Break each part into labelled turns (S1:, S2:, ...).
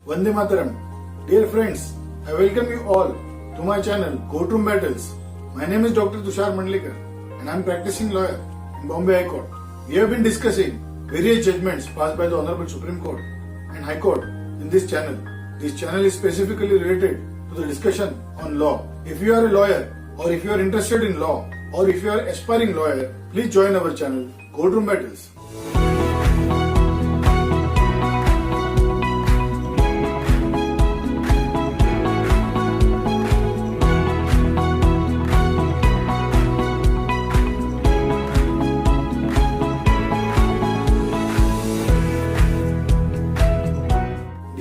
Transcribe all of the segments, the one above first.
S1: Vande Mataram. Dear friends, I welcome you all to my channel Courtroom Battles. My name is Dr. Tushar Mandlikar and I am practicing lawyer in Bombay High Court. We have been discussing various judgments passed by the Honorable Supreme Court and High Court in this channel. This channel is specifically related to the discussion on law. If you are a lawyer or if you are interested in law or if you are aspiring lawyer, please join our channel Courtroom Battles.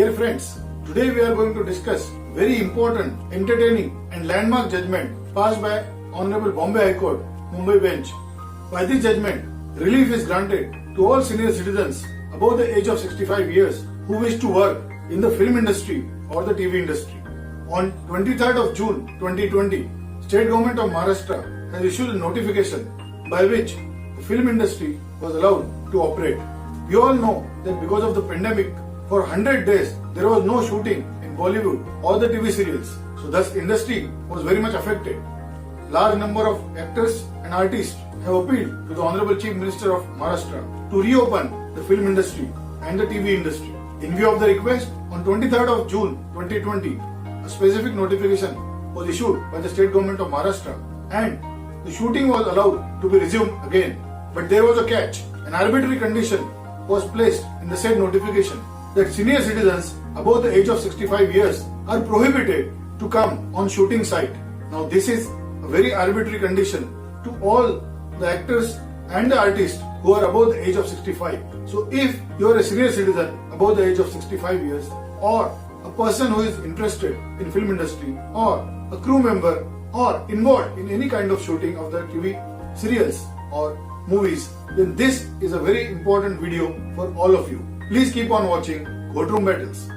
S1: Dear friends, today we are going to discuss very important, entertaining and landmark judgment passed by Honorable Bombay High Court, Mumbai Bench. By this judgment, relief is granted to all senior citizens above the age of 65 years who wish to work in the film industry or the TV industry. On 23rd of June 2020, State Government of Maharashtra has issued a notification by which the film industry was allowed to operate. We all know that because of the pandemic, for 100 days, there was no shooting in Bollywood or the TV serials. So thus industry was very much affected. Large number of actors and artists have appealed to the Honorable Chief Minister of Maharashtra to reopen the film industry and the TV industry. In view of the request, on 23rd of June 2020, a specific notification was issued by the State Government of Maharashtra and the shooting was allowed to be resumed again. But there was a catch. An arbitrary condition was placed in the said notification that senior citizens above the age of 65 years are prohibited to come on shooting site. Now this is a very arbitrary condition to all the actors and the artists who are above the age of 65. So if you are a senior citizen above the age of 65 years or a person who is interested in film industry or a crew member or involved in any kind of shooting of the TV serials or movies, then this is a very important video for all of you. Please keep on watching Courtroom Battles.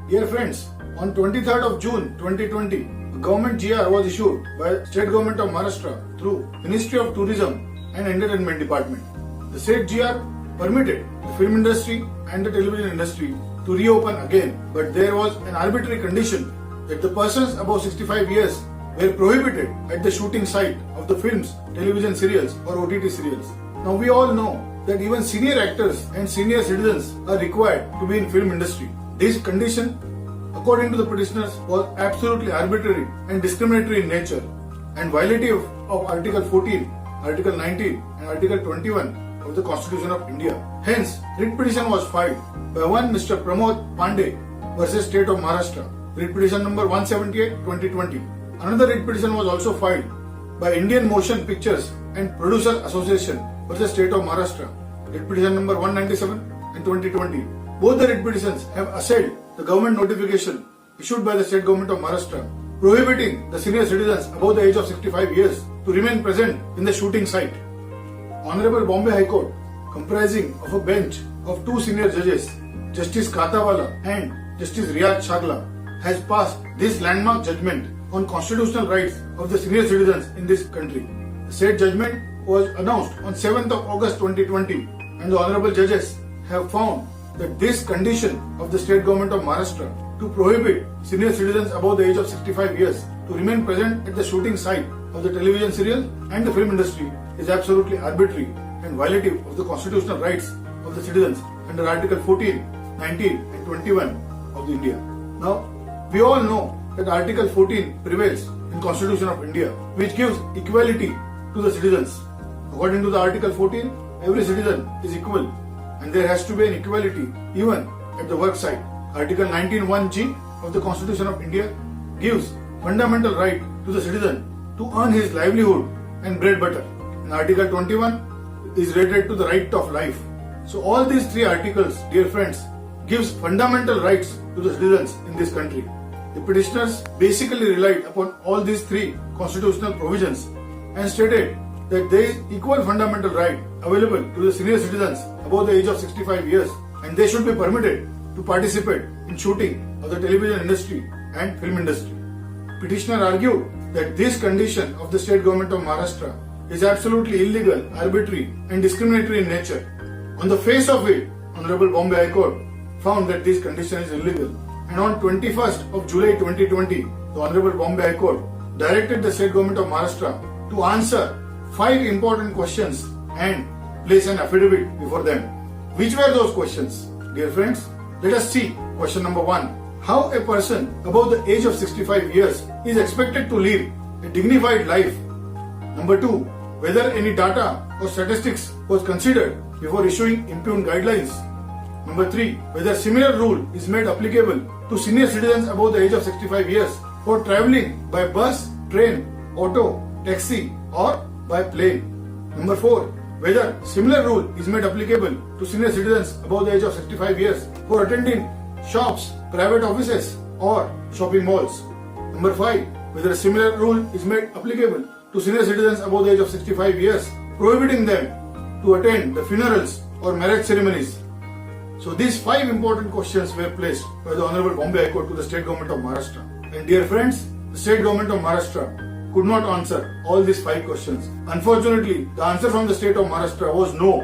S1: Dear friends, on 23rd of June 2020, a government GR was issued by State Government of Maharashtra through Ministry of Tourism and Entertainment Department. The said GR permitted the film industry and the television industry to reopen again, but there was an arbitrary condition that the persons above 65 years were prohibited at the shooting site of the films, television serials or OTT serials. Now we all know that even senior actors and senior citizens are required to be in film industry. This condition, according to the petitioners, was absolutely arbitrary and discriminatory in nature and violative of Article 14, Article 19 and Article 21 of the Constitution of India. Hence, writ petition was filed by one Mr. Pramod Pandey versus State of Maharashtra, writ petition number 178/2020. Another writ petition was also filed by Indian Motion Pictures and Producers Association versus State of Maharashtra, writ petition number 197 and 2020. Both the writ petitions have assailed the government notification issued by the State Government of Maharashtra prohibiting the senior citizens above the age of 65 years to remain present in the shooting site. Honorable Bombay High Court, comprising of a bench of two senior judges, Justice Katawala and Justice Riyad Shagla, has passed this landmark judgment on constitutional rights of the senior citizens in this country. The said judgment was announced on 7th of August 2020 and the honorable judges have found that this condition of the State Government of Maharashtra to prohibit senior citizens above the age of 65 years to remain present at the shooting site of the television serial and the film industry is absolutely arbitrary and violative of the constitutional rights of the citizens under Article 14, 19 and 21 of the India. Now, we all know that Article 14 prevails in Constitution of India, which gives equality to the citizens. According to the Article 14, every citizen is equal and there has to be an equality even at the work site. Article 19(1)(g) of the Constitution of India gives fundamental right to the citizen to earn his livelihood and bread butter. And Article 21 is related to the right of life. So all these three articles, dear friends, gives fundamental rights to the citizens in this country. The petitioners basically relied upon all these three constitutional provisions and stated that there is equal fundamental right available to the senior citizens above the age of 65 years and they should be permitted to participate in shooting of the television industry and film industry. Petitioner argued that this condition of the State Government of Maharashtra is absolutely illegal, arbitrary and discriminatory in nature. On the face of it, Honorable Bombay High Court found that this condition is illegal. And on 21st of July 2020, the Honorable Bombay High Court directed the State Government of Maharashtra to answer 5 important questions and place an affidavit before them. Which were those questions? Dear friends, let us see. Question number 1. How a person above the age of 65 years is expected to live a dignified life. Number 2. Whether any data or statistics was considered before issuing impugned guidelines. Number 3. Whether similar rule is made applicable to senior citizens above the age of 65 years for travelling by bus, train, auto, taxi or by plane. Number 4. Whether similar rule is made applicable to senior citizens above the age of 65 years for attending shops, private offices or shopping malls. Number 5. Whether a similar rule is made applicable to senior citizens above the age of 65 years prohibiting them to attend the funerals or marriage ceremonies. So these 5 important questions were placed by the Honorable Bombay High Court to the State Government of Maharashtra. And dear friends, the State Government of Maharashtra could not answer all these 5 questions. Unfortunately, the answer from the State of Maharashtra was no.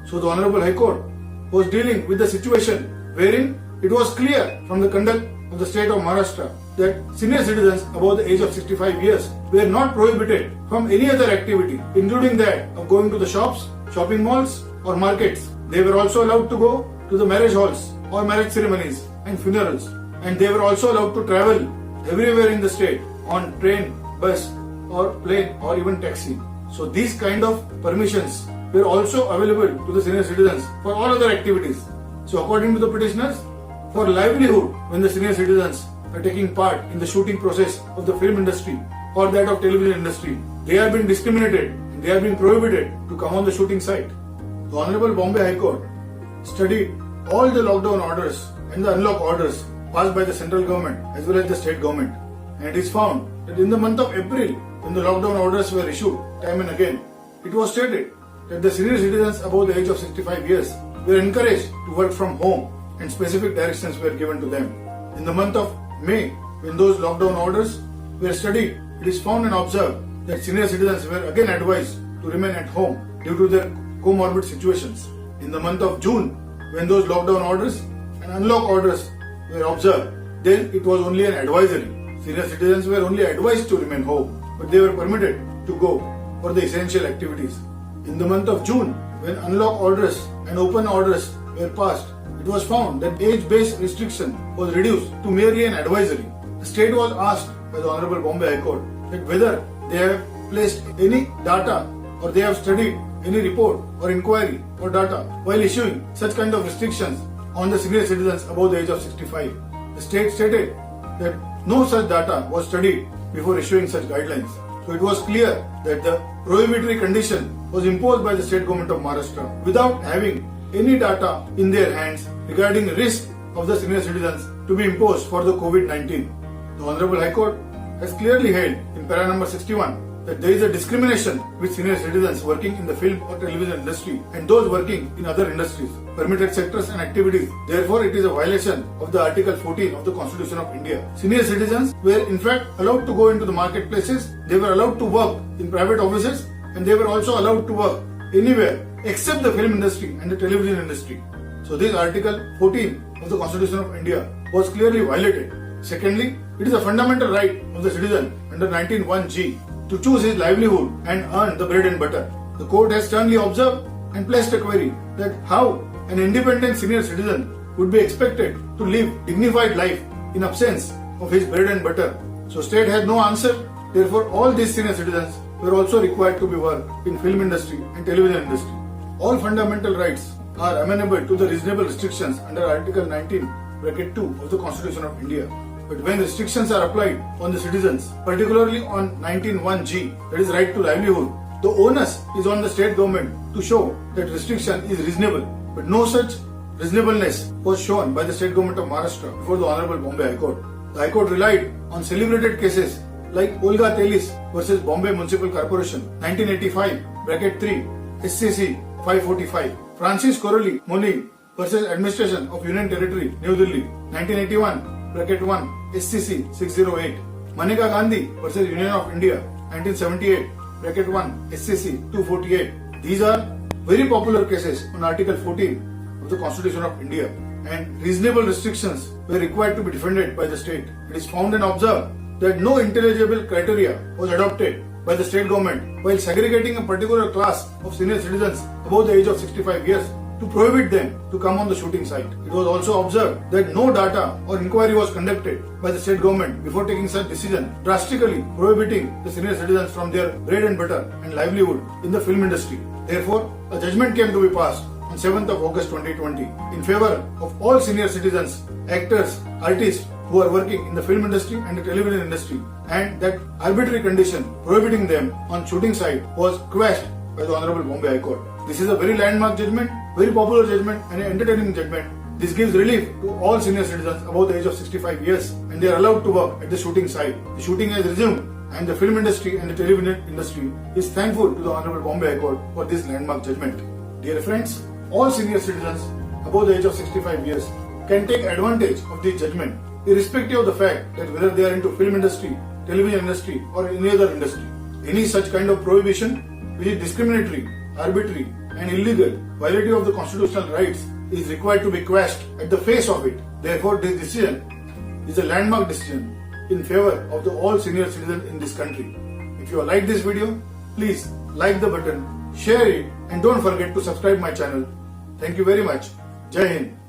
S1: So the Honorable High Court was dealing with the situation wherein it was clear from the conduct of the State of Maharashtra that senior citizens above the age of 65 years were not prohibited from any other activity, including that of going to the shops, shopping malls or markets. They were also allowed to go to the marriage halls or marriage ceremonies and funerals, and they were also allowed to travel everywhere in the state on train, bus or plane or even taxi. So these kind of permissions were also available to the senior citizens for all other activities. So according to the petitioners, for livelihood, when the senior citizens are taking part in the shooting process of the film industry or that of television industry, they are being discriminated and they are being prohibited to come on the shooting site. The Honorable Bombay High Court studied all the lockdown orders and the unlock orders passed by the central government as well as the state government, and it is found that in the month of April, when the lockdown orders were issued time and again, it was stated that the senior citizens above the age of 65 years were encouraged to work from home and specific directions were given to them. In the month of May, when those lockdown orders were studied, it is found and observed that senior citizens were again advised to remain at home due to their comorbid situations. In the month of June, when those lockdown orders and unlock orders were observed, then it was only an advisory. Senior citizens were only advised to remain home, but they were permitted to go for the essential activities. In the month of June, when unlock orders and open orders were passed, it was found that age-based restriction was reduced to merely an advisory. The state was asked by the Honorable Bombay High Court that whether they have placed any data or they have studied any report or inquiry or data while issuing such kind of restrictions on the senior citizens above the age of 65. The state stated that no such data was studied before issuing such guidelines. So it was clear that the prohibitory condition was imposed by the State Government of Maharashtra without having any data in their hands regarding the risk of the senior citizens to be imposed for the COVID-19. The Honorable High Court has clearly held in para number 61 that there is a discrimination with senior citizens working in the film or television industry and those working in other industries, permitted sectors and activities. Therefore, it is a violation of the Article 14 of the Constitution of India. Senior citizens were in fact allowed to go into the marketplaces, they were allowed to work in private offices, and they were also allowed to work anywhere except the film industry and the television industry. So this Article 14 of the Constitution of India was clearly violated. Secondly, it is a fundamental right of the citizen under 19(1)(g) to choose his livelihood and earn the bread and butter. The court has sternly observed and placed a query that how an independent senior citizen would be expected to live dignified life in absence of his bread and butter. So state had no answer. Therefore, all these senior citizens were also required to be work in film industry and television industry. All fundamental rights are amenable to the reasonable restrictions under Article 19(2) of the Constitution of India. But when restrictions are applied on the citizens, particularly on 19(1)(g), that is right to livelihood, the onus is on the state government to show that restriction is reasonable. But no such reasonableness was shown by the State Government of Maharashtra before the Honorable Bombay High Court. The High Court relied on celebrated cases like Olga Telis versus Bombay Municipal Corporation, 1985(3), SCC 545, Francis Corelli Moni versus Administration of Union Territory, New Delhi, 1981(1), SCC 608, Maneka Gandhi versus Union of India, 1978(1), SCC 248. These are very popular cases on Article 14 of the Constitution of India. and reasonable restrictions were required to be defended by the state. It is found and observed that no intelligible criteria was adopted by the state government while segregating a particular class of senior citizens above the age of 65 years to prohibit them to come on the shooting site. It was also observed that no data or inquiry was conducted by the state government before taking such decision, drastically prohibiting the senior citizens from their bread and butter and livelihood in the film industry. Therefore, a judgment came to be passed on 7th of August 2020 in favor of all senior citizens, actors, artists who are working in the film industry and the television industry, and that arbitrary condition prohibiting them on shooting site was quashed by the Honorable Bombay High Court. This is a very landmark judgment, very popular judgment and an entertaining judgment. This gives relief to all senior citizens above the age of 65 years and they are allowed to work at the shooting site. The shooting has resumed and the film industry and the television industry is thankful to the Honorable Bombay High Court for this landmark judgment. Dear friends, all senior citizens above the age of 65 years can take advantage of this judgment irrespective of the fact that whether they are into film industry, television industry or any other industry. Any such kind of prohibition which is discriminatory, arbitrary and illegal, violative of the constitutional rights is required to be quashed at the face of it. Therefore, this decision is a landmark decision in favor of the all senior citizens in this country. If you like this video, please like the button, share it and don't forget to subscribe my channel. Thank you very much. Jai Hind.